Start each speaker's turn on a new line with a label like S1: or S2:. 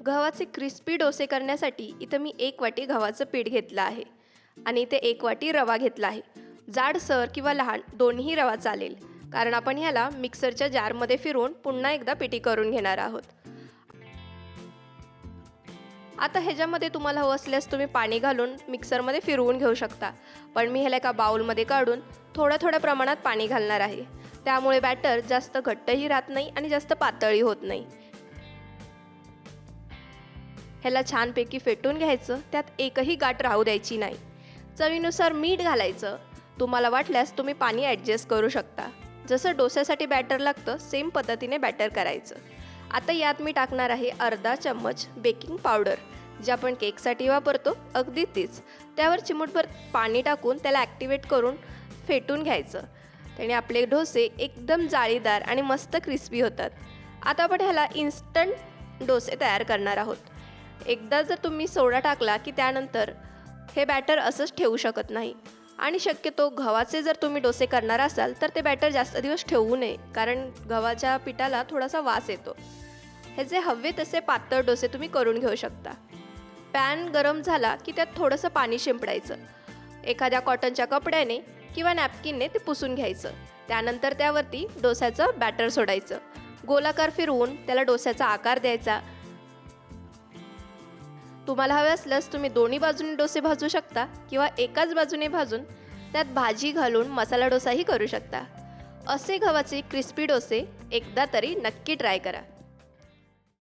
S1: गव्हाचे क्रिस्पी डोसे करण्यासाठी इथं मी 1 वाटी गव्हाचं पीठ घेतलं आहे आणि इथे 1 वाटी रवा घेतला आहे. जाडसर किंवा लहान दोन्ही रवा चालेल, कारण आपण ह्याला मिक्सरच्या जारमध्ये फिरवून पुन्हा एकदा पिठी करून घेणार आहोत. आता ह्याच्यामध्ये तुम्हाला हवं असल्यास तुम्ही पाणी घालून मिक्सरमध्ये फिरवून घेऊ शकता, पण मी ह्याला एका बाउलमध्ये काढून थोड्या प्रमाणात पाणी घालणार आहे. त्यामुळे बॅटर जास्त घट्टही राहत नाही आणि जास्त पातळही होत नाही. ह्याला छानपैकी फेटून घ्यायचं, त्यात एकही गाठ राहू द्यायची नाही. चवीनुसार मीठ घालायचं. तुम्हाला वाटल्यास तुम्ही पाणी ॲडजस्ट करू शकता. जसं डोस्यासाठी बॅटर लागतं सेम पद्धतीने बॅटर करायचं. आता यात मी टाकणार आहे अर्धा चम्मच बेकिंग पावडर, जे आपण केकसाठी वापरतो अगदी तीच. त्यावर चिमूटभर पाणी टाकून त्याला ॲक्टिवेट करून फेटून घ्यायचं. त्याने आपले डोसे एकदम जाळीदार आणि मस्त क्रिस्पी होतात. आता आपण ह्याला इन्स्टंट डोसे तयार करणार आहोत. एकदा जर तुम्ही सोडा टाकला की त्यानंतर हे बॅटर असंच ठेवू शकत नाही. आणि शक्यतो गव्हाचे जर तुम्ही डोसे करणार असाल तर ते बॅटर जास्त दिवस ठेवू नये, कारण गव्हाच्या पिठाला थोडासा वास येतो. ह्याचे हवे तसे पातळ डोसे तुम्ही करून घेऊ शकता. पॅन गरम झाला की त्यात थोडंसं पाणी शिंपडायचं. एखाद्या कॉटनच्या कपड्याने किंवा नॅपकिनने ते पुसून घ्यायचं. त्यानंतर त्यावरती डोस्याचं बॅटर सोडायचं. गोलाकार फिरवून त्याला डोस्याचा आकार द्यायचा. तुम्हाला हवे असल्यास तुम्ही दोन्ही बाजूने डोसे भाजू शकता किंवा एकाच बाजूने भाजून त्यात भाजी घालून मसाला डोसाही करू शकता. असे गव्हाचे क्रिस्पी डोसे एकदा तरी नक्की ट्राय करा.